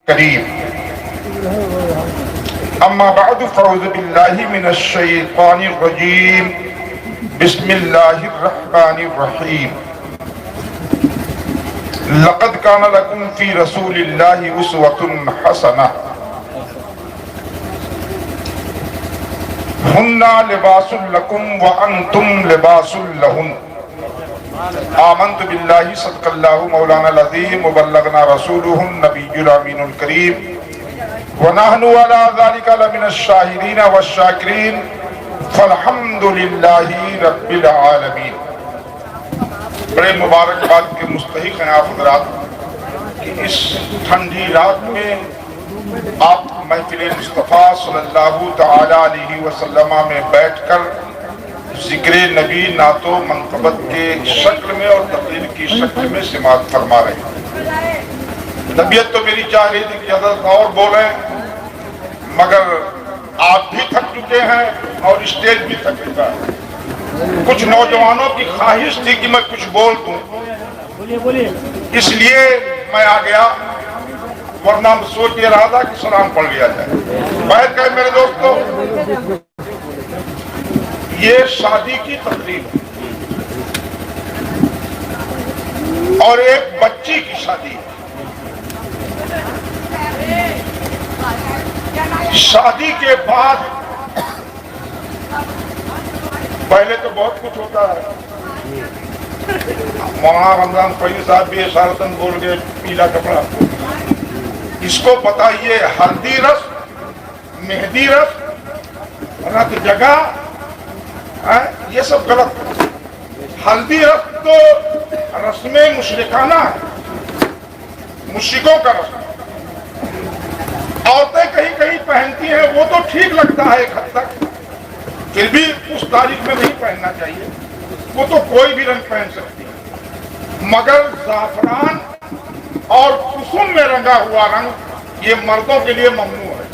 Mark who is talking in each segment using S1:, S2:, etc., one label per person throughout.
S1: کریم اما بعد فاعوذ باللہ من الشیطان الرجیم بسم اللہ الرحمن الرحیم لقد کان لکم فی رسول اللہ اسوۃ حسنہ ہن لباس لکم وانتم لباس لہن آمنت باللہ صدق اللہ مولانا العظیم وبلغنا رسولہ النبی الامین الکریم ونحن علی ذلک لمن الشاہدین والشاکرین فالحمد للہ رب العالمین۔ بڑے مبارکباد کے مستحق ہیں آپ حضرات کہ اس ٹھنڈی رات میں آپ محفل مصطفیٰ صلی اللہ تعالی علیہ وسلم میں بیٹھ کر ذکر نبی نعت و منقبت کے شکل میں اور تقریر کی شکل میں سماعت فرما رہے ہیں۔ طبیعت تو میری چاہ رہی تھی کہ حضرت اور بولیں، مگر آپ بھی تھک چکے ہیں اور اسٹیج بھی تھک چکا ہے۔ کچھ نوجوانوں کی خواہش تھی کہ میں کچھ بول دوں، اس لیے میں آ گیا، ورنہ سوچ یہ رہا تھا کہ سلام پڑھ لیا جائے۔ بیٹھ گئے میرے دوستو، یہ شادی کی تقریب اور ایک بچی کی شادی ہے۔ شادی کے بعد پہلے تو بہت کچھ ہوتا ہے۔ مولانا رمضان فیض صاحب بھی اشارتاً بول گئے پیلا کپڑا، اس کو بتائیے ہلدی رسم، مہندی رسم، رت جگہ، یہ سب غلط۔ ہلدی رسم تو رسم مشرکانہ ہے، مشرکوں کا رسم۔ عورتیں کہیں کہیں پہنتی ہیں، وہ تو ٹھیک لگتا ہے ایک حد تک، پھر بھی اس تاریخ میں نہیں پہننا چاہیے، وہ تو کوئی بھی رنگ پہن سکتی ہے، مگر زعفران اور کسم میں رنگا ہوا رنگ یہ مردوں کے لیے ممنوع ہے،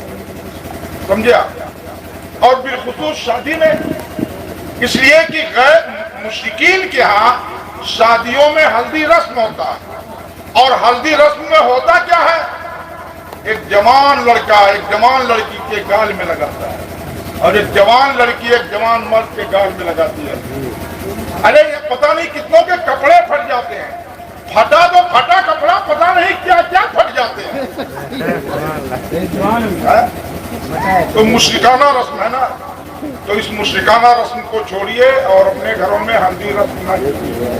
S1: سمجھے آپ؟ اور بالخصوص شادی میں، اس لیے کہ غیر مشرکین کے ہاں شادیوں میں ہلدی رسم ہوتا ہے، اور ہلدی رسم میں ہوتا کیا ہے؟ ایک جوان لڑکا ایک جوان لڑکی کے گال میں لگاتا ہے، اور ایک جوان لڑکی ایک جوان مرد کے گال میں لگاتی ہے۔ ارے یہ پتہ نہیں کتنوں کے کپڑے پھٹ جاتے ہیں، پھٹا تو پھٹا کپڑا، پتہ نہیں کیا کیا پھٹ جاتے ہیں۔ تو مشرکانہ رسم ہے نا، تو اس مشرکانہ رسم کو چھوڑیے اور اپنے گھروں میں ہلدی رسم نہ کیجیے،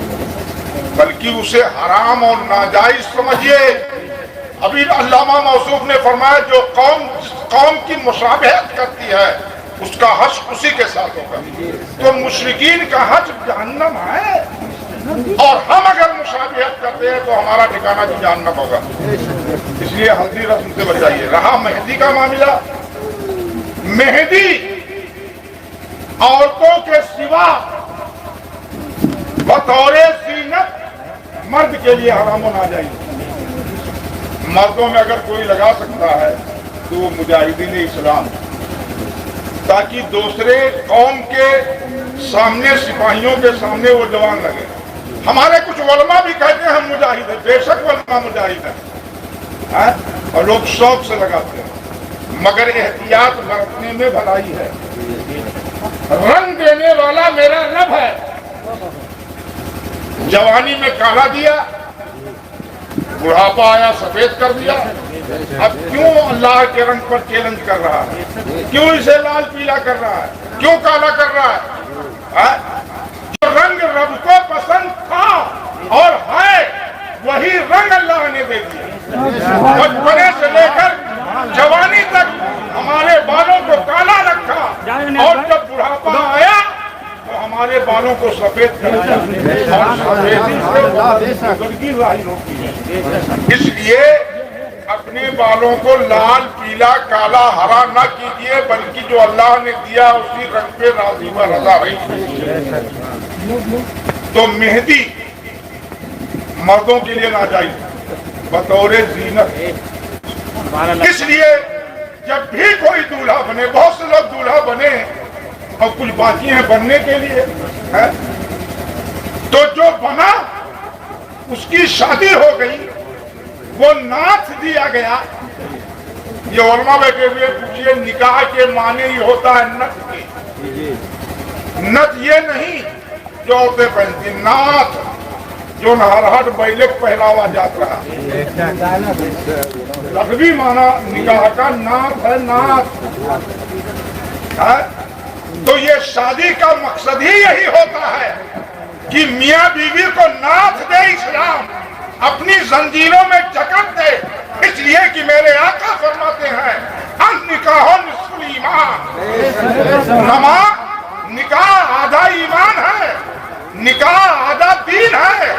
S1: بلکہ اسے حرام اور ناجائز سمجھیے۔ ابھی علامہ موصوف نے فرمایا جو قوم کی مشابہت کرتی ہے اس کا حشر اسی کے ساتھ ہوگا۔ تو مشرکین کا حشر جہنم ہے، اور ہم اگر مشابہت کرتے ہیں تو ہمارا ٹھکانہ بھی جہنم ہوگا، اس لیے ہلدی رسم سے بچائیے۔ رہا مہندی کا معاملہ، مہندی عورتوں کے سوا بطور زینت مرد کے لیے حرام و ناجائز۔ مردوں میں اگر کوئی لگا سکتا ہے تو وہ مجاہدین اسلام، تاکہ دوسرے قوم کے سامنے، سپاہیوں کے سامنے وہ جوان لگے۔ ہمارے کچھ علماء بھی کہتے ہیں ہم مجاہد ہیں، بے شک علماء مجاہد ہیں، اور لوگ شوق سے لگاتے ہیں، مگر احتیاط برتنے میں بھلائی ہے۔ رنگ دینے والا میرا رب ہے، جوانی میں کالا دیا، بڑھاپا آیا سفید کر دیا، اب کیوں اللہ کے رنگ پر چیلنج کر رہا ہے؟ کیوں اسے لال پیلا کر رہا ہے؟ کیوں کالا کر رہا ہے؟ جو رنگ رب کو پسند تھا اور ہے وہی رنگ اللہ نے دے دیا۔ بچپنے سے لے کر جوانی تک ہمارے بالوں کو کالا رکھا، اور جب بڑھاپا آیا تو ہمارے بالوں کو سفید کر دیا، اور سفیدی سے بزرگی ظاہر ہوتی ہے۔ اس لیے اپنے بالوں کو لال پیلا کالا ہرا نہ کیجیے، بلکہ جو اللہ نے دیا اسی رنگ پہ راضی و رضا رہیے۔ تو مہندی مردوں کے لیے ناجائز بطور زینت، اس لیے جب بھی کوئی دولہا بنے، بہت سے لوگ دولہا بنے اور کچھ باقی ہیں بننے کے لیے، تو جو بنا اس کی شادی ہو گئی، وہ نعت دیا گیا یہ علماء بیٹھے ہوئے پوچھئے نکاح کے معنی ہی ہوتا ہے نت کے. نت یہ نہیں جو عورتیں پہنتی، نعت جو نہرہٹ بیلک پہلاوا جاتا ہے. لفظی معنی نکاح کا نعت ہے، نعت. تو یہ شادی کا مقصد ہی یہی ہوتا ہے کہ میاں بیوی کو نعت دے اسلام، اپنی زنجیروں میں جکڑ دے. اس لیے کہ میرے آقا فرماتے ہیں النکاح نصف الایمان، نکاح آدھا ایمان ہے، نکاح آدھا دین ہے.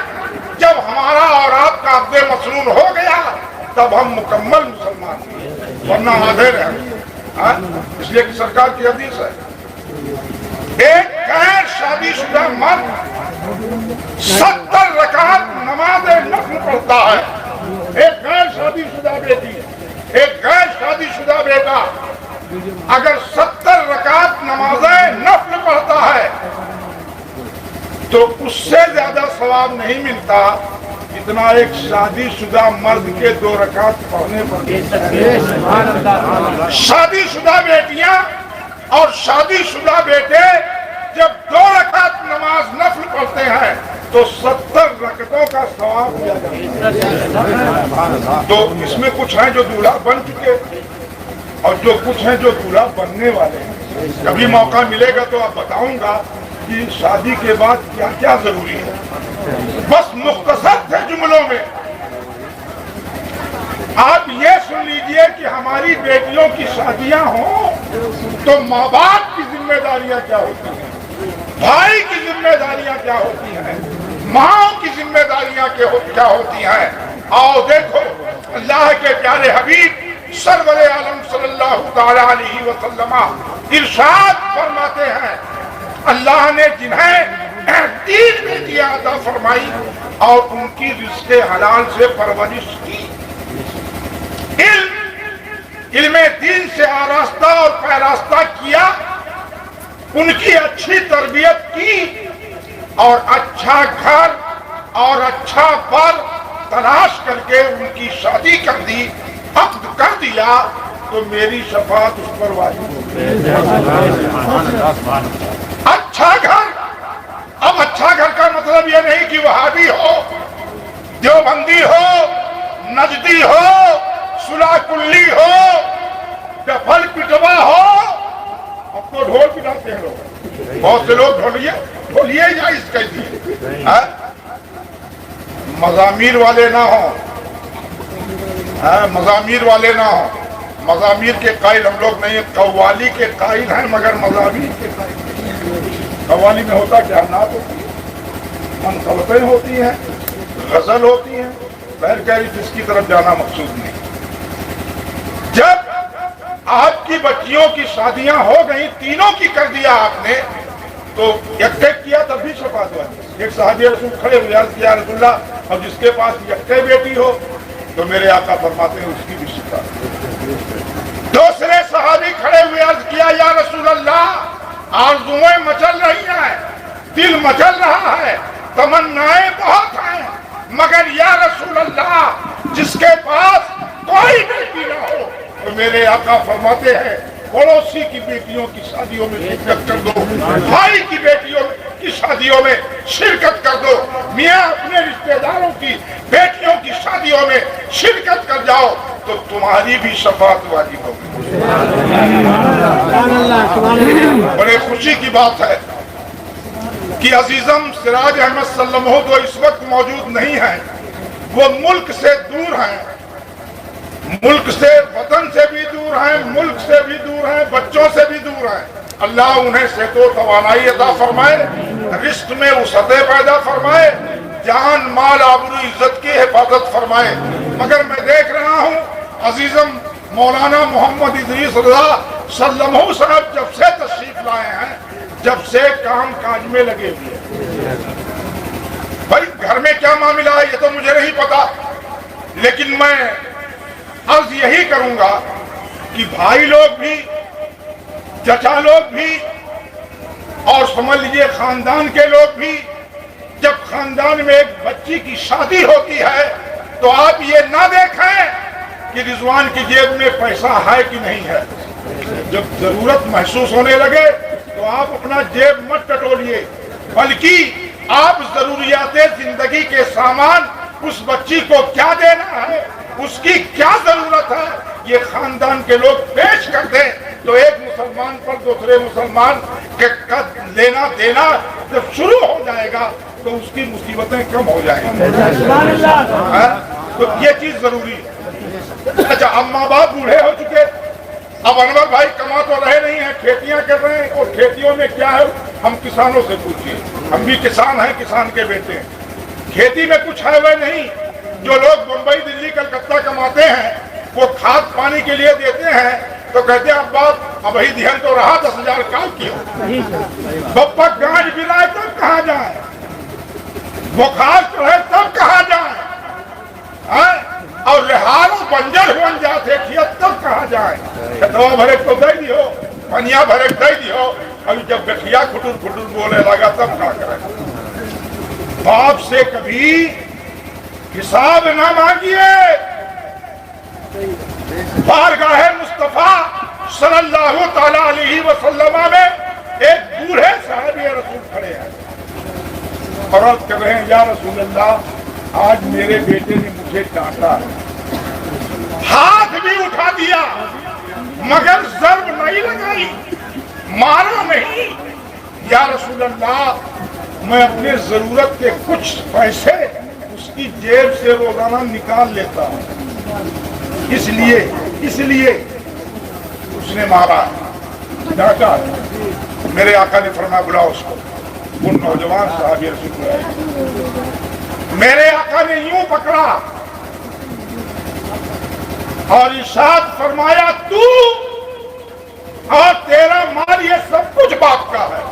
S1: جب ہمارا اور آپ کا عقد مسنون ہو گیا تب ہم مکمل مسلمان ہیں، ورنہ آدھے رہ گئے. اس لیے کہ سرکار کی حدیث ہے ایک غیر شادی شدہ مرد 70 رکعت نماز نفل پڑھتا ہے. ایک غیر شادی شدہ بیٹی، ایک غیر شادی شدہ بیٹا اگر 70 رکعت نماز نفل پڑھتا ہے تو اس سے زیادہ ثواب نہیں ملتا جتنا ایک شادی شدہ مرد کے 2 رکعت پڑھنے پر. شادی شدہ بیٹیاں اور شادی شدہ بیٹے جب 2 رکعت نماز نفل پڑھتے ہیں تو 70 رکعتوں کا ثواب مل جاتا. تو اس میں کچھ ہیں جو دولہا بن چکے اور جو کچھ ہیں جو دولہا بننے والے ہیں. کبھی موقع ملے گا تو آپ بتاؤں گا کہ شادی کے بعد کیا کیا ضروری ہے. بس مختصر تھے جملوں میں آپ یہ سن لیجئے کہ ہماری بیٹیوں کی شادیاں ہوں تو ماں باپ کی ذمہ داریاں کیا ہوتی ہیں، بھائی کی ذمہ داریاں کیا ہوتی ہیں، ماں کی ذمہ داریاں کیا ہوتی ہیں. آؤ دیکھو اللہ کے پیارے حبیب سرور عالم صلی اللہ تعالی علیہ وسلم ارشاد فرماتے ہیں اللہ نے جنہیں 3 بیٹیاں عطا فرمائی اور ان کی رزق حلال سے پرورش کی، علم دین سے آراستہ اور پیراستہ کیا، ان کی اچھی تربیت کی اور اچھا گھر اور اچھا بر تلاش کر کے ان کی شادی کر دی، عقد کر دیا تو میری شفاعت اس پر واجب ہوگی. اچھا گھر. اب اچھا گھر کا مطلب یہ نہیں کہ وہابی ہو، دیوبندی ہو، نجدی ہو، سلا کلی ہو، ڈفل پٹوا ہو. اب تو ڈھول پٹاتے ہیں لوگ، بہت سے لوگ ڈھولیے یا اس کہہ دیے. مزامیر والے نہ ہوں، مزامیر والے نہ ہوں. مزامیر کے قائل ہم لوگ نہیں، قوالی کے قائل ہیں مگر مزامیر کے قائل نہیں. قوالی میں ہوتا کیا؟ نعت ہوتی ہے، منقبتیں ہوتی ہیں، غزل ہوتی ہیں. بہر کہری جس کی طرف جانا مقصود نہیں. جب آپ کی بچیوں کی شادیاں ہو گئیں، تینوں کی کر دیا آپ نے، تو یک کیا تب بھی شفاعت ہوا. ایک صحابی رسول کھڑے ہوئے عرض کیا رسول اللہ اب جس کے پاس یک بیٹی ہو تو میرے آقا فرماتے ہیں اس کی بھی شفاعت. دوسرے صحابی کھڑے ہوئے عرض کیا یا رسول اللہ آرزوئیں مچل رہی ہیں، دل مچل رہا ہے، تمنائیں بہت ہیں، مگر یا رسول اللہ جس کے پاس کوئی بیٹی نہ ہو تو میرے آقا فرماتے ہیں پڑوسی کی بیٹیوں کی شادیوں میں شرکت کر دو، بھائی کی بیٹیوں کی شادیوں میں شرکت کر دو، میاں اپنے رشتہ داروں کی بیٹیوں کی شادیوں میں شرکت کر جاؤ تو تمہاری بھی شفاعت واجب ہوگی. بڑے خوشی کی بات ہے کہ عزیزم سراج احمد سلمہ جو اس وقت موجود نہیں ہیں، وہ ملک سے دور ہیں، ملک سے، وطن سے بھی دور ہیں، ملک سے بھی دور ہیں، بچوں سے بھی دور ہیں. اللہ انہیں صحت و توانائی عطا فرمائے، رزق میں وسعتیں پیدا فرمائے، جان مال آبرو عزت کی حفاظت فرمائے. مگر میں دیکھ رہا ہوں عزیزم مولانا محمد ادریس رضا سلمہ صاحب جب سے تشریف لائے ہیں، جب سے کام کاج میں لگے ہوئے. بھائی گھر میں کیا معاملہ ہے یہ تو مجھے نہیں پتا، لیکن میں عرض یہی کروں گا کہ بھائی لوگ بھی، چچا لوگ بھی اور سمجھ لیجیے خاندان کے لوگ بھی، جب خاندان میں ایک بچی کی شادی ہوتی ہے تو آپ یہ نہ دیکھیں کہ رضوان کی جیب میں پیسہ ہے کہ نہیں ہے. جب ضرورت محسوس ہونے لگے تو آپ اپنا جیب مت ٹٹولیے، بلکہ آپ ضروریات زندگی کے سامان اس بچی کو کیا دینا ہے، اس کی کیا ضرورت ہے، یہ خاندان کے لوگ پیش کر دیں تو ایک مسلمان پر دوسرے مسلمان کے لینا دینا جب شروع ہو جائے گا تو اس کی مصیبتیں کم ہو جائیں گی. تو یہ چیز ضروری ہے. اچھا، اب ماں باپ بوڑھے ہو چکے، اب انور بھائی کما تو رہے نہیں ہیں، کھیتیاں کر رہے ہیں، اور کھیتیوں میں کیا ہے ہم کسانوں سے پوچھیے، ہم بھی کسان ہیں، کسان کے بیٹے ہیں. کھیتی میں کچھ ہے وہ نہیں. جو لوگ بمبئی دلی کلکتہ کماتے ہیں وہ کھاد پانی کے لیے دیتے ہیں تو کہتے ہیں ابا ابھی دھیان تو رہا 10,000 کال کی ہو، بپا گانج بلائے تب کہاں جائیں، بخار چڑھے تب کہاں جائیں، اور رہار و بنجر بن جاتے کھیت تب کہاں جائیں. دوا بھرے تو دے دیو، پنیا بھرے دے دیو، ابھی جب گٹھیا کھٹر کھٹر بولنے لگا تب کیا کریں. باپ سے کبھی حساب نہ مانگیے. بارگاہ مصطفیٰ صلی اللہ تعالی علیہ وسلم میں ایک بوڑھے صحابی رسول کھڑے ہیں اور عرض کر رہے ہیں یا رسول اللہ آج میرے بیٹے نے مجھے ڈانٹا، ہاتھ بھی اٹھا دیا مگر ضرب نہیں لگائی، مارا نہیں. یا رسول اللہ میں اپنے ضرورت کے کچھ پیسے اس کی جیب سے روزانہ نکال لیتا ہوں، اس لیے اس نے مارا ڈانٹا. میرے آقا نے فرمایا بلاؤ اس کو. وہ نوجوان صحابی رسول اللہ میرے آقا نے یوں پکڑا اور ارشاد فرمایا تو اور تیرا مال یہ سب کچھ باپ کا ہے،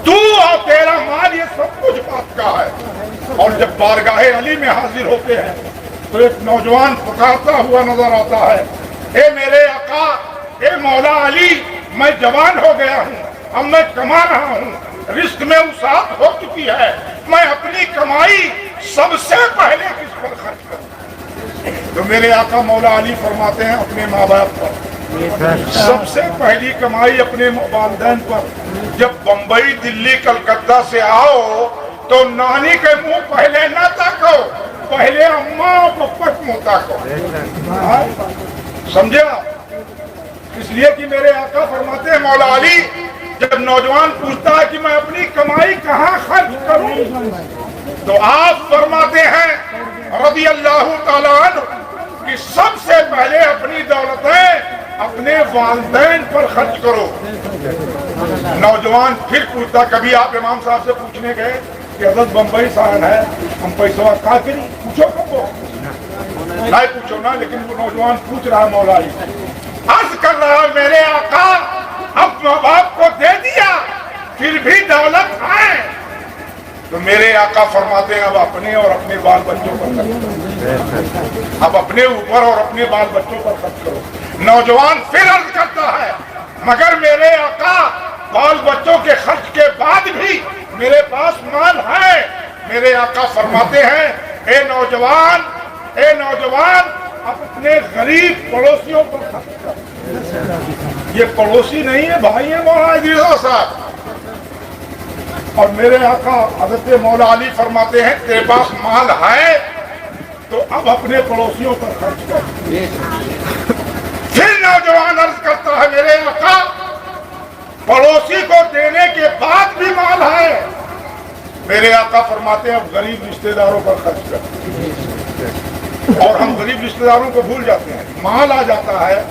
S1: تو اور تیرا مال یہ سب کچھ باپ کا ہے. اور جب بارگاہ علی میں حاضر ہوتے ہیں تو ایک نوجوان پکارتا ہوا نظر آتا ہے، اے میرے آقا، اے مولا علی، میں جوان ہو گیا ہوں، اب میں کما رہا ہوں، رزق میں وسعت ہو چکی ہے، میں اپنی کمائی سب سے پہلے کس پر خرچ کروں. تو میرے آقا مولا علی فرماتے ہیں اپنے ماں باپ پر، سب سے پہلی کمائی اپنے والدین پر. جب بمبئی دلی کلکتہ سے آؤ تو نانی کے منہ پہلے نہ تاکو، پہلے اماں اور پپا کے منہ تاکو. سمجھے آپ؟ اس لیے کہ میرے آقا فرماتے ہیں مولا علی جب نوجوان پوچھتا ہے کہ میں اپنی کمائی کہاں خرچ کروں تو آپ فرماتے ہیں رضی اللہ تعالیٰ عنہ کہ سب سے پہلے اپنی دولتیں اپنے والدین پر خرچ کرو. نوجوان پھر پوچھتا، کبھی آپ امام صاحب سے پوچھنے گئے کہ حضرت بمبئی سان ہے، ہم پیسہ کا کریں، پوچھو کبو نہیں پوچھو نا. لیکن وہ نوجوان پوچھ رہا مولا علی، عرض کر رہا میرے آقا اب ماں باپ کو دے دیا پھر بھی دولت ہے. تو میرے آقا فرماتے ہیں اب اپنے اور اپنے بال بچوں پر خرچ کرو، اب اپنے اوپر اور اپنے بال بچوں پر خرچ کرو. نوجوان پھر عرض کرتا ہے مگر میرے آقا بال بچوں کے خرچ کے بعد بھی میرے پاس مال ہے. میرے آقا فرماتے ہیں اے نوجوان اب اپنے غریب پڑوسیوں پر خرچ کر. یہ پڑوسی نہیں ہے، بھائی ہیں مولانا ادریس صاحب. اور میرے آقا حضرت مولا علی فرماتے ہیں تیرے پاس مال ہے تو اب اپنے پڑوسیوں پر خرچ کر. پھر نوجوان عرض کرتا ہے میرے آقا پڑوسی کو دینے کے بعد بھی مال ہے. میرے آقا فرماتے ہیں اب غریب رشتہ داروں پر خرچ کر. اور ہم غریب رشتہ داروں کو بھول جاتے ہیں. مال آ جاتا ہے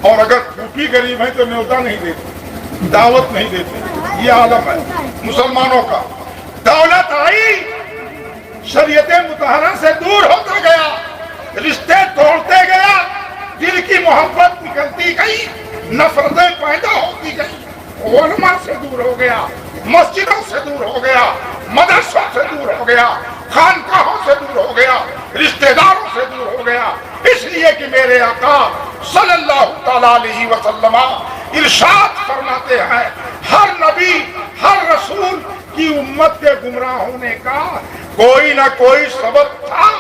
S1: اور اگر پھوپھی غریب ہیں تو نیوتا نہیں دیتے، دعوت نہیں دیتے. یہ عالم ہے مسلمانوں کا. دولت آئی، شریعت مطہرہ سے دور ہوتا گیا، رشتے توڑتے گیا، دل کی محبت نکلتی گئی، نفرتیں پیدا ہوتی گئی، علماء سے دور ہو گیا، مسجدوں سے دور ہو گیا، مدرسوں سے دور ہو گیا، خانقاہوں سے دور ہو گیا، رشتہ داروں سے دور ہو گیا. اس لیے کہ میرے آقا صلی اللہ تعالیٰ علیہ وسلم ارشاد فرماتے ہیں ہر نبی ہر رسول کی امت کے گمراہ ہونے کا کوئی نہ کوئی سبب تھا.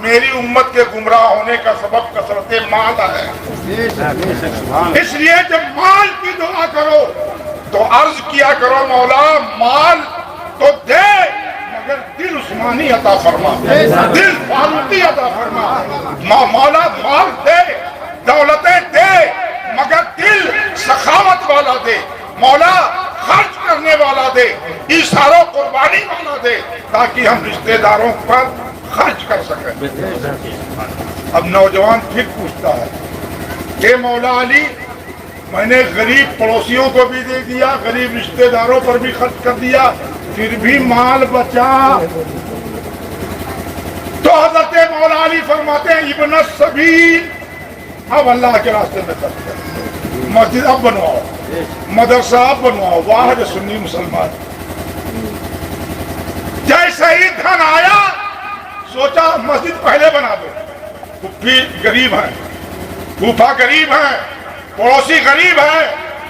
S1: میری امت کے گمراہ ہونے کا سبب کثرت مال ہے۔ اس لیے جب مال کی دعا کرو تو عرض کیا کرو مولا مال تو دے مگر دل عثمانی عطا فرما، دل فاروقی عطا فرما۔ مولا مال دے، دولتیں دے مگر دل سخاوت والا دے، مولا خرچ کرنے والا دے، ایثار و قربانی والا دے، تاکہ ہم رشتہ داروں پر خرچ کر سکیں۔ اب نوجوان پھر پوچھتا ہے کہ مولا علی میں نے غریب پڑوسیوں کو بھی دے دیا، غریب رشتہ داروں پر بھی خرچ کر دیا، پھر بھی مال بچا۔ تو حضرت مولا علی فرماتے ہیں ابن السبیل، اب اللہ کے راستے میں خرچ کرو، مسجد اب بنواؤ، مدرسہ اب بنواؤ، واحد سنی مسلمان۔ جیسے ہی دھن آیا سوچا مسجد پہلے بنا دو، پھوپھی غریب ہیں، پھوپھا غریب ہیں، پڑوسی غریب ہے،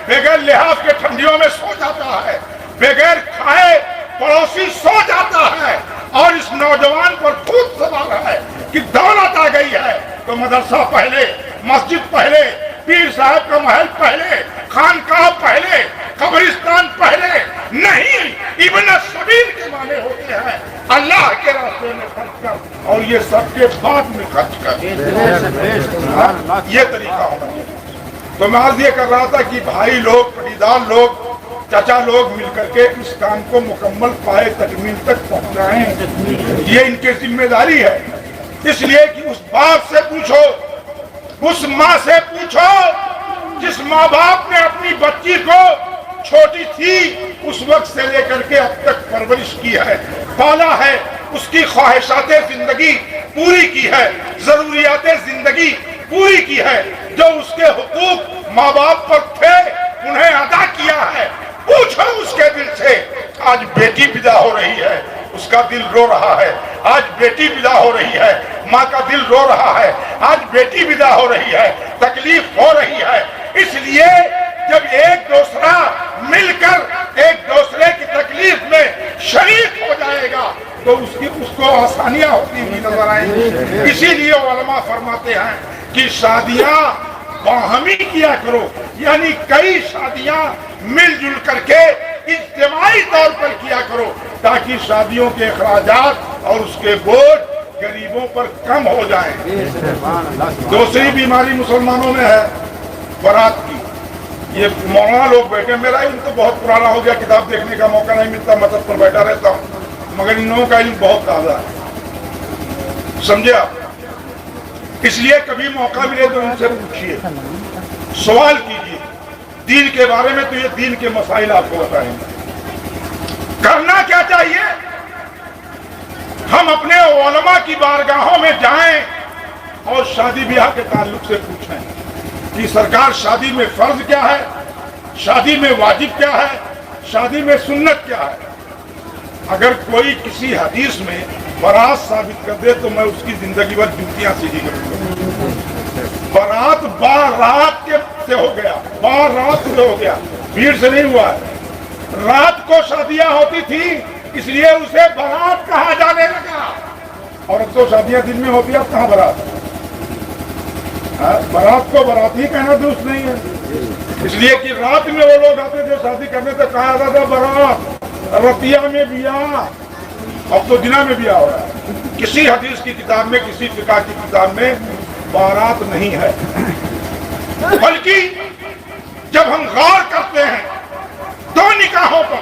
S1: بغیر لحاظ کے ٹھنڈیوں میں سو جاتا ہے، بغیر کھائے پڑوسی سو جاتا ہے، اور اس نوجوان پر خود سوال ہے کہ دولت آ گئی ہے تو مدرسہ پہلے، مسجد پہلے، پیر صاحب کا محل پہلے، خانقاہ پہلے، قبرستان پہلے نہیں۔ ابن السبیل کے معنی ہوتے ہیں اللہ کے راستے میں خرچ کر، اور یہ سب کے بعد میں خرچ کر، یہ طریقہ ہونا چاہیے۔ تو میں عرض یہ کر رہا تھا کہ بھائی لوگ، پٹیدار لوگ، چچا لوگ مل کر کے اس کام کو مکمل پائے تکمیل تک پہنچائیں، یہ ان کی ذمہ داری ہے۔ اس لیے کہ اس باپ سے پوچھو، اس ماں سے پوچھو جس ماں باپ نے اپنی بچی کو چھوٹی تھی اس وقت سے لے کر کے اب تک پرورش کی ہے، پالا ہے، اس کی خواہشات زندگی پوری کی ہے، ضروریات زندگی پوری کی ہے، جو اس کے حقوق ماں باپ پر تھے انہیں ادا کیا ہے۔ پوچھو اس کے دل سے، آج بیٹی پیدا ہو رہی ہے اس کا دل رو رہا ہے، آج بیٹی پیدا ہو رہی ہے ماں کا دل رو رہا ہے، آج بیٹی پیدا ہو رہی ہے تکلیف ہو رہی ہے۔ اس لیے جب ایک دوسرا مل کر ایک دوسرے کی تکلیف میں شریک ہو جائے گا تو اس کو آسانیاں ہوتی ہوئی نظر آئیں گی۔ اسی لیے علماء فرماتے ہیں کہ شادیاں باہمی کیا کرو، یعنی کئی شادیاں مل جل کر کے اجتماعی طور پر کیا کرو، تاکہ شادیوں کے اخراجات اور اس کے بوجھ غریبوں پر کم ہو جائیں۔ دوسری بیماری مسلمانوں میں ہے برات کی۔ یہ مولانا لوگ بیٹھے، میرا علم تو بہت پرانا ہو گیا، کتاب دیکھنے کا موقع نہیں ملتا، مسجد پر بیٹھا رہتا ہوں، مگر ان لوگوں کا علم بہت تازہ ہے، سمجھے آپ؟ اس لیے کبھی موقع ملے تو ان سے پوچھئے، سوال کیجئے دین کے بارے میں، تو یہ دین کے مسائل آپ کو بتائیں گے۔ کرنا کیا چاہیے؟ ہم اپنے علماء کی بارگاہوں میں جائیں اور شادی بیاہ کے تعلق سے پوچھیں کہ سرکار شادی میں فرض کیا ہے، شادی میں واجب کیا ہے، شادی میں سنت کیا ہے۔ اگر کوئی کسی حدیث میں برات ثابت کر دے تو میں اس کی زندگی بھر جوتیاں سیدھی کروں گا۔ برات بارات سے ہو گیا، بارات سے ہو گیا، بھیڑ سے نہیں ہوا ہے۔ رات کو شادیاں ہوتی تھی اس لیے اسے برات کہا جانے لگا، اور اب تو شادیاں دن میں ہوتی ہیں، اب کہاں برات؟ برات کو برات ہی کہنا درست نہیں ہے، اس لیے کہ رات میں وہ لوگ آتے تھے شادی کرنے تو کہا جاتا تھا برات، رتیا میں بیاہ، اب تو دنیا میں بیاہ ہو رہا ہے۔ کسی حدیث کی کتاب میں، کسی فقہ کی کتاب میں بارات نہیں ہے، بلکہ جب ہم غور کرتے ہیں دو نکاحوں پر،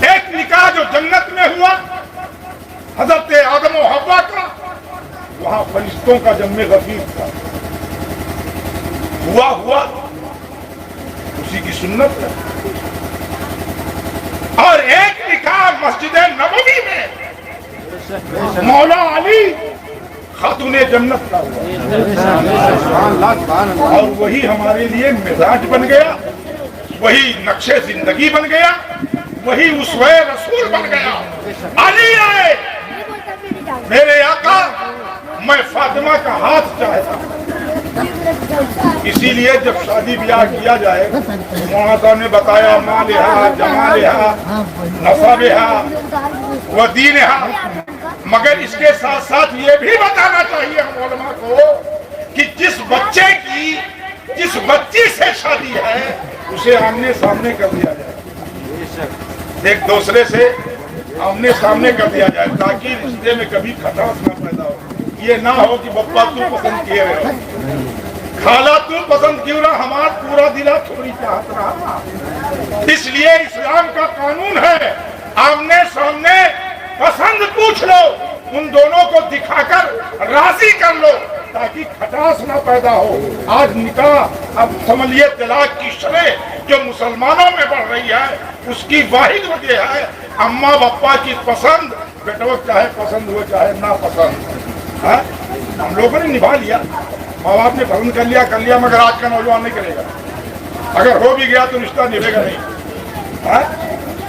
S1: ایک نکاح جو جنت میں ہوا حضرت آدم و حوا کا، وہاں فرشتوں کا جم غفیر تھا، ہوا اسی کی سنت ہے۔ اور ایک نکاح مسجد نبوی میں مولا علی خاتون جنت کا ہوا، اور وہی ہمارے لیے مزاج بن گیا، وہی نقش زندگی بن گیا، وہی اسوہ رسول بن گیا۔ علی آئے، میرے آقا، میں فاطمہ کا ہاتھ چاہتا ہوں۔ اسی لیے جب شادی بیاہ کیا جائے، مولانا صاحب نے بتایا مالہا، جمالہا، نسبہا و دینہا، مگر اس کے ساتھ ساتھ یہ بھی بتانا چاہیے ہم علماء کو کہ جس بچی سے شادی ہے اسے آمنے سامنے کر دیا جائے، ایک دوسرے سے آمنے سامنے کر دیا جائے تاکہ رشتے میں کبھی کھٹاس نہ پیدا ہو۔ یہ نہ ہو کہ بپا تو پسند کیے رہے ہو، خالہ تو پسند کیوں رہا، ہمارا پورا دلا تھوڑی چاہت رہا۔ اس لیے اسلام کا قانون ہے آمنے سامنے پسند پوچھ لو، ان دونوں کو دکھا کر راضی کر لو تاکہ کھٹاس نہ پیدا ہو۔ آج نکاح اب سمجھیے طلاق کی شرح جو مسلمانوں میں بڑھ رہی ہے اس کی واحد وجہ ہے اماں بپا کی پسند، بیٹو چاہے پسند ہو چاہے نہ پسند۔ ہم لوگوں نے نبھا لیا، ماں باپ نے پسند کر لیا مگر آج کا نوجوان نہیں کرے گا، اگر ہو بھی گیا تو رشتہ نبھے گا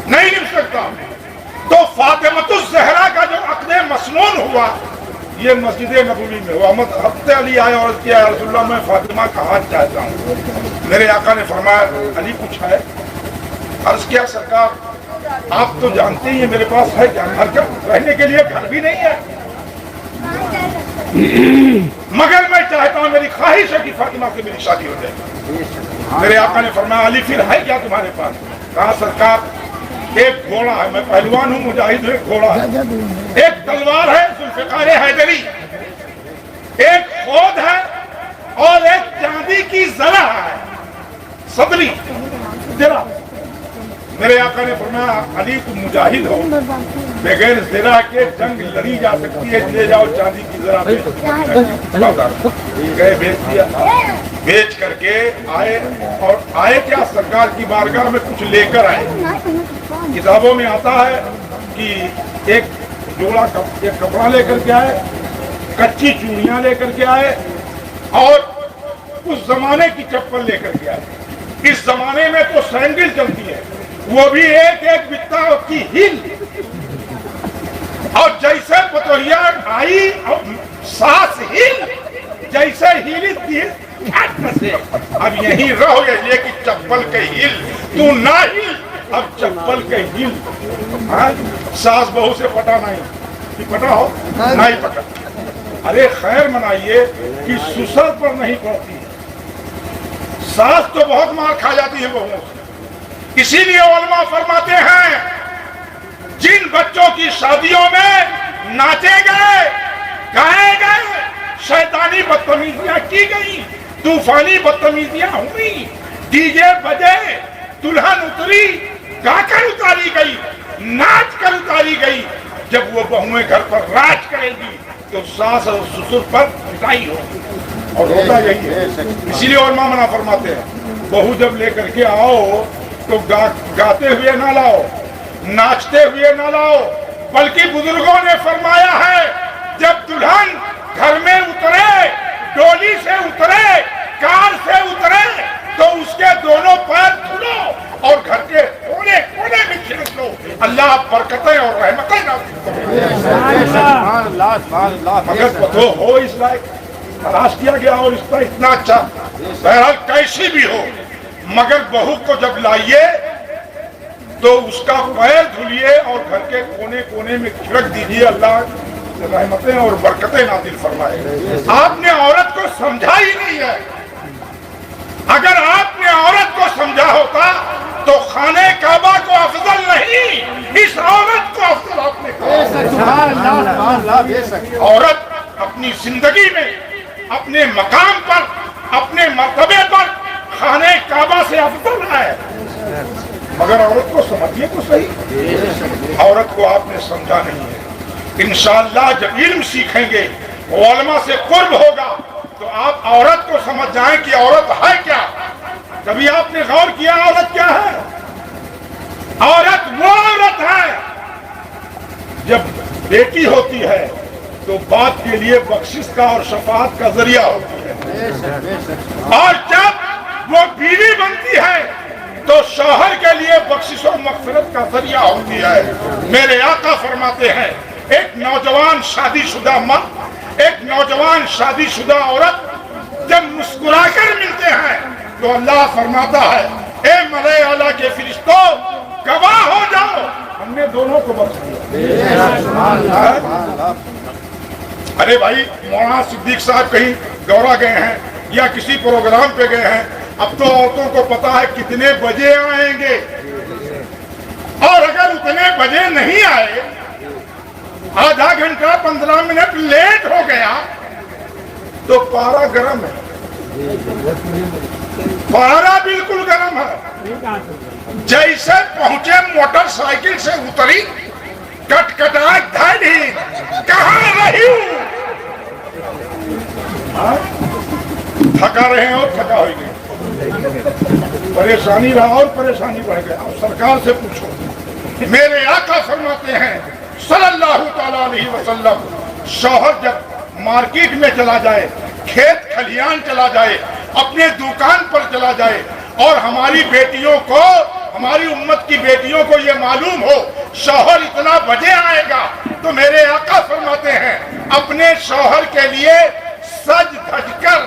S1: نہیں نبھ سکتا۔ تو فاطمۃ الزہرا کا جو عقد مسنون ہوا یہ مسجد نبوی میں ہوا۔ حضرت علی آئے اور عرض کیا یا رسول اللہ میں فاطمہ کا ہاتھ چاہتا ہوں۔ میرے آقا نے فرمایا علی پوچھا ہے؟ عرض کیا سرکار آپ تو جانتے ہی ہیں میرے پاس ہے کیا، گھر کا رہنے کے لیے گھر بھی نہیں ہے، مگر میں چاہتا ہوں میری خواہش ہے کہ فاطمہ سے میری شادی ہو جائے۔ میرے آقا نے فرمایا علی پھر ہے کیا تمہارے پاس؟ کہا سرکار ایک گھوڑا ہے، میں پہلوان ہوں مجاہد ہوں، ایک گھوڑا ہے، ایک تلوار ہے ذوالفقار حیدری، ایک خود ہے اور ایک چاندی کی زرہ ہے صدری زرہ۔ میرے آقا نے فرمایا علی تم مجاہد ہو، بغیر زرہ کے جنگ لڑی جا سکتی ہے، لے جاؤ چاندی کی زرہ گئے بیچ دیا۔ بیچ کر کے آئے اور آئے کیا سرکار کی بارگاہ میں کچھ لے کر آئے۔ کتابوں میں آتا ہے کہ ایک جوڑا ایک کپڑا لے کر کے آئے، کچی چوڑیاں لے کر کے آئے اور اس زمانے کی چپل لے کر کے آئے۔ اس زمانے میں تو سینڈل چلتی ہے، وہ بھی ایک ایک بتا کی ہل، اور جیسے پتوہیا آئی اور ساس ہل جیسے ہیلی تھی اب یہیں رہو یہ کہ چپل کے ہل تو نہ ہل، اب چپل کے ہل۔ ساس بہو سے پٹا نہیں، پٹا ہو نہیں پٹا، ارے خیر منائیے کہ سسر پر نہیں پڑتی، ساس تو بہت مار کھا جاتی ہے بہو سے۔ اسی لیے علماء فرماتے ہیں جن بچوں کی شادیوں میں ناچے گئے گائے گئے، شیطانی بدتمیزیاں کی گئی، طوفانی بدتمیزیاں ہوئی، ڈی جے بجے، دلہن اتری، گا کر اتاری گئی، ناچ کر اتاری گئی، جب وہ بہویں گھر پر راج کرے گی تو ساس اور سسر پر پٹائی ہوگی، اور ہوتا یہی ہے۔ اسی لیے علماء منع فرماتے ہیں بہو جب لے کر کے آؤ تو گاتے ہوئے نہ لاؤ، ناچتے ہوئے نہ لاؤ، بلکہ بزرگوں نے فرمایا ہے جب دلہن گھر میں اترے، ڈولی سے اترے، کار سے اترے تو اس کے دونوں پیر دھلو اور گھر کے کونے کونے میں کھینچ لو، اللہ برکتیں اور رحمتیں مگر پتو ہو اس لائق تلاش کیا گیا اور اس کا اتنا اچھا، بہرحال کیسی بھی ہو مگر بہو کو جب لائیے تو اس کا پیر دھلیے اور گھر کے کونے کونے میں کھڑک دیجیے، اللہ رحمتیں اور برکتیں نازل فرمائے۔ آپ نے عورت کو سمجھا ہی نہیں ہے، اگر آپ نے عورت کو سمجھا ہوتا تو خانہ کعبہ کو افضل نہیں اس عورت کو افضل آپ نے کہا۔ عورت اپنی زندگی میں اپنے مقام پر اپنے مرتبے پر خانہ کعبہ سے افضل ہے، مگر عورت کو سمجھیے تو صحیح، عورت کو آپ نے سمجھا نہیں ہے۔ انشاءاللہ جب علم سیکھیں گے، علماء سے قرب ہوگا تو آپ عورت کو سمجھ جائیں کہ عورت ہے کیا۔ کبھی آپ نے غور کیا عورت کیا ہے؟ عورت وہ عورت ہے جب بیٹی ہوتی ہے تو باپ کے لیے بخشش کا اور شفاعت کا ذریعہ ہوتی ہے، اور جب وہ بیوی بنتی ہے تو شوہر کے لیے بخشش و مغفرت کا ذریعہ ہوتی ہے۔ میرے آقا فرماتے ہیں ایک نوجوان شادی شدہ مرد، ایک نوجوان شادی شدہ عورت جب مسکرا کر ملتے ہیں تو اللہ فرماتا ہے اے ملائکہ اعلیٰ کے فرشتوں گواہ ہو جاؤ ہم نے دونوں کو بخش دیا۔ ارے بھائی مولانا صدیق صاحب کہیں دورہ گئے ہیں یا کسی پروگرام پہ گئے ہیں، اب تو عورتوں کو پتا ہے کتنے بجے آئیں گے، اور اگر اتنے بجے نہیں آئے، آدھا گھنٹہ 15 منٹ لیٹ ہو گیا تو پارا گرم ہے، پارا بالکل گرم ہے۔ جیسے پہنچے موٹر سائیکل سے اتری، کٹ کٹا دھڑی، کہاں رہی ہوں؟ تھکا رہے ہیں اور تھکا ہوئی گئی، پریشانی رہا اور پریشانی بڑھ گیا۔ سرکار سے پوچھو، میرے آقا فرماتے ہیں صلی اللہ تعالی علیہ وسلم، شوہر جب مارکیٹ میں چلا جائے، کھیت کھلیان چلا جائے، اپنے دکان پر چلا جائے، اور ہماری بیٹیوں کو، ہماری امت کی بیٹیوں کو یہ معلوم ہو شوہر اتنا بجے آئے گا، تو میرے آقا فرماتے ہیں اپنے شوہر کے لیے سج دھج کر،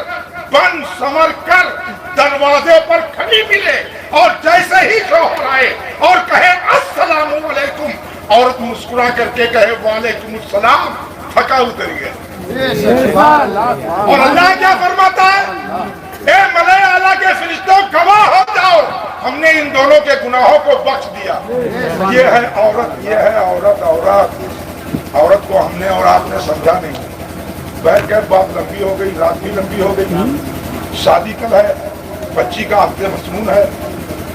S1: بن سمر کر دروازے پر کھڑی ملے، اور جیسے ہی شوہر آئے اور کہے السلام علیکم، عورت مسکرا کر کے کہے وعلیکم السلام، تھکا اتر گیا۔ اور اللہ کیا فرماتا ہے؟ اے ملائے اعلیٰ کے فرشتوں گواہ ہو جاؤ، ہم نے ان دونوں کے گناہوں کو بخش دیا۔ یہ ہے عورت، یہ ہے عورت۔ عورت کو ہم نے اور آپ نے سمجھا نہیں، بیٹھ کے بات لمبی ہو گئی، رات بھی لمبی ہو گئی، شادی کل ہے، بچی کا ہفتے مسنون ہے۔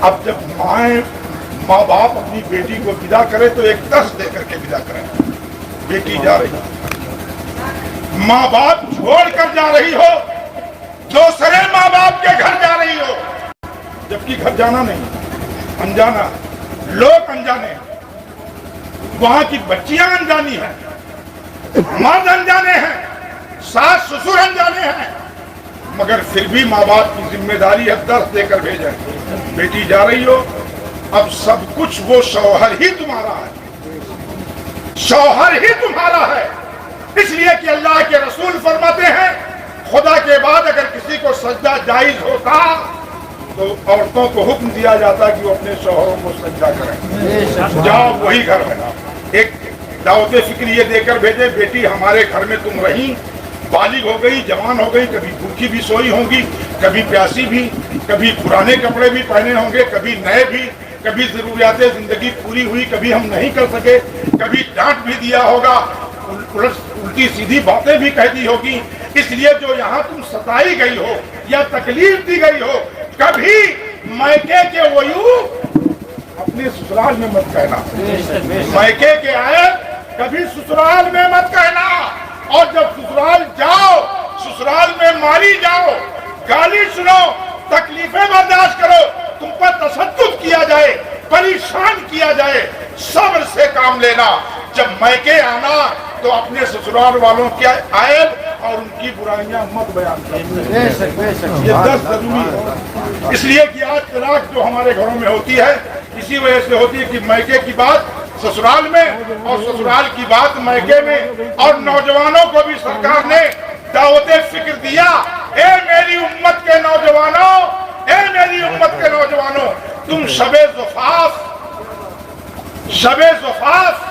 S1: اب جب ماں باپ اپنی بیٹی کو ودا کرے تو ایک درس دے کر کے ودا کریں۔ بیٹی جا رہی، ماں باپ چھوڑ کر جا رہی ہو، دوسرے ماں باپ کے گھر جا رہی ہو، جبکہ گھر جانا نہیں، انجانا، لوگ انجانے ہیں، وہاں کی بچیاں انجانی ہیں، مرد انجانے ہیں، ساس سسر انجانے ہیں، مگر پھر بھی ماں باپ کی ذمہ داری ہے درس دے کر بھیجیں۔ بیٹی جا رہی ہو، اب سب کچھ وہ شوہر ہی تمہارا ہے، شوہر ہی تمہارا ہے، اس لیے کہ اللہ کے رسول فرماتے ہیں خدا کے بعد اگر کسی کو سجدہ جائز ہوتا تو عورتوں کو حکم دیا جاتا کہ وہ اپنے شوہروں کو سجدہ کریں۔ جاؤ وہی گھر ہے، ایک دعوت فکریہ دے کر بھیجے، بیٹی ہمارے گھر میں تم رہی، بالغ ہو گئی، جوان ہو گئی، کبھی بھوکی بھی سوئی ہوں گی، کبھی پیاسی بھی، کبھی پرانے کپڑے بھی پہنے ہوں گے، کبھی نئے بھی، کبھی ضروریات زندگی پوری ہوئی، کبھی ہم نہیں کر سکے، کبھی ڈانٹ بھی دیا ہوگا، الٹی سیدھی باتیں بھی کہہ دی ہوگی، اس لیے جو یہاں تم ستائی گئی ہو یا تکلیف دی گئی ہو، کبھی میکے کے ویو اپنے سسرال میں مت کہنا، میکے کے آئے کبھی سسرال میں مت کہنا، اور جب سسرال جاؤ، سسرال میں ماری جاؤ، گالی سنو، تکلیفیں برداشت کرو، تم پر تشدد کیا جائے، پریشان کیا جائے، صبر سے کام لینا۔ جب میکے آنا تو اپنے سسرال والوں کے عیب اور ان کی برائیاں مت بیان کرنا، یہ درس ضروری ہے۔ اس لیے کہ آج طلاق جو ہمارے گھروں میں ہوتی ہے اسی وجہ سے ہوتی ہے کہ میکے کی بات سسرال میں اور سسرال کی بات میکے میں۔ اور نوجوانوں کو بھی سرکار نے دعوت فکر دیا، اے میری امت کے نوجوانوں، اے میری امت کے نوجوانوں، تم شب زفاف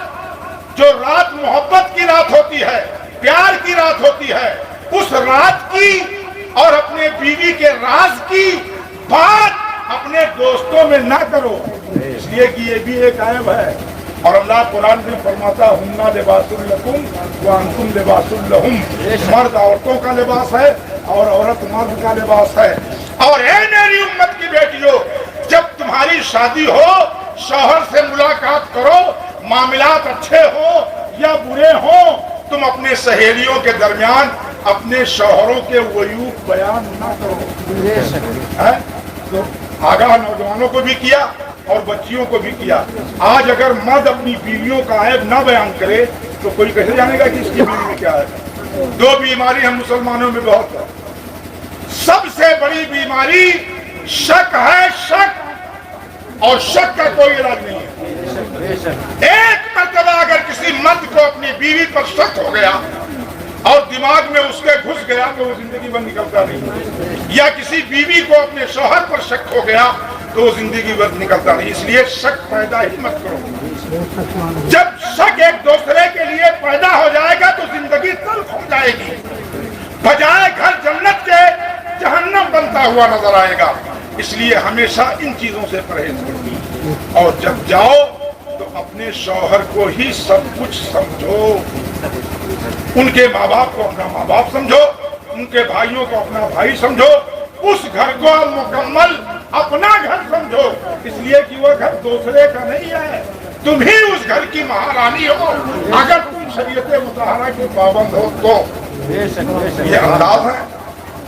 S1: جو رات محبت کی رات ہوتی ہے، پیار کی رات ہوتی ہے، اس رات کی اور اپنے بیوی کے راز کی بات اپنے دوستوں میں نہ کرو، اس لیے کہ یہ بھی ایک عیب ہے۔ اور اللہ قرآن میں فرماتا ہُنَّ لِبَاسٌ لَكُمْ وَأَنْتُمْ لِبَاسٌ لَهُمْ، مرد عورتوں کا لباس ہے اور عورت مرد کا لباس ہے۔ اور اے میری امت کی بیٹیوں، جب تمہاری شادی ہو، شوہر سے ملاقات کرو، معاملات اچھے ہوں یا برے ہوں، تم اپنے سہیلیوں کے درمیان اپنے شوہروں کے عیوب بیان نہ کرو۔ تو آگاہ نوجوانوں کو بھی کیا اور بچیوں کو بھی کیا۔ آج اگر مرد اپنی بیویوں کا عیب نہ بیان کرے تو کوئی کیسے جانے گا کہ اس کی بیوی میں کیا ہے؟ دو بیماری ہم مسلمانوں میں بہت ہے، سب سے بڑی بیماری شک ہے، شک، اور شک کا کوئی علاج نہیں ہے۔ ایک مرتبہ اگر کسی مرد کو اپنی بیوی پر شک ہو گیا اور دماغ میں اس کے گھس گیا تو وہ زندگی بھر نکلتا نہیں، یا کسی بیوی کو اپنے شوہر پر شک ہو گیا تو وہ زندگی بھر نکلتا نہیں۔ اس لیے شک پیدا ہی مت کرو۔
S2: جب شک ایک دوسرے کے لیے پیدا ہو جائے گا تو زندگی تلخ ہو جائے گی، بجائے گھر جنت کے جہنم بنتا ہوا نظر آئے گا۔ اس لیے ہمیشہ ان چیزوں سے پرہیز کرنی، اور جب جاؤ تو اپنے شوہر کو ہی سب کچھ سمجھو، ان کے ماں باپ کو اپنا ماں باپ سمجھو، ان کے بھائیوں کو اپنا بھائی سمجھو، اس گھر کو مکمل اپنا گھر سمجھو، اس لیے کہ وہ گھر دوسرے کا نہیں ہے، تم ہی اس گھر کی مہارانی ہو اگر تم شریعت مطہرہ کے پابند ہو تو۔ یہ انداز ہے۔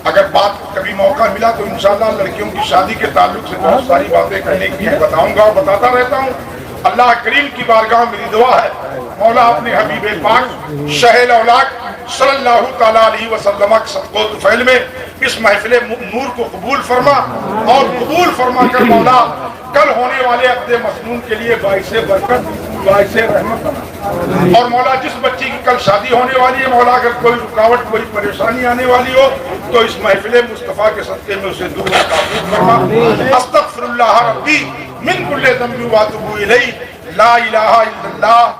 S2: اگر بات کبھی موقع ملا تو انشاءاللہ لڑکیوں کی شادی کے تعلق سے بہت ساری باتیں کرنے کی بتاؤں گا اور بتاتا رہتا ہوں۔ اللہ کریم کی بارگاہ میں میری دعا ہے مولا اپنے حبیب پاک شہل اولاق صلی اللہ تعالیٰ علیہ وسلم کے صدقہ و طفیل میں اس محفل نور کو قبول فرما، اور قبول فرما کر مولا کل ہونے والے عقد مسنون کے لیے باعث برکت، باعث رحمت بنا، اور مولا جس بچی کی کل شادی ہونے والی ہے مولا اگر کوئی رکاوٹ کوئی پریشانی آنے والی ہو تو اس محفل مصطفیٰ کے صدقے میں اسے دور محفوظ فرما۔ استغفر اللہ ربی من کل ذنب واتوب الیہ، لا الہ الا اللہ۔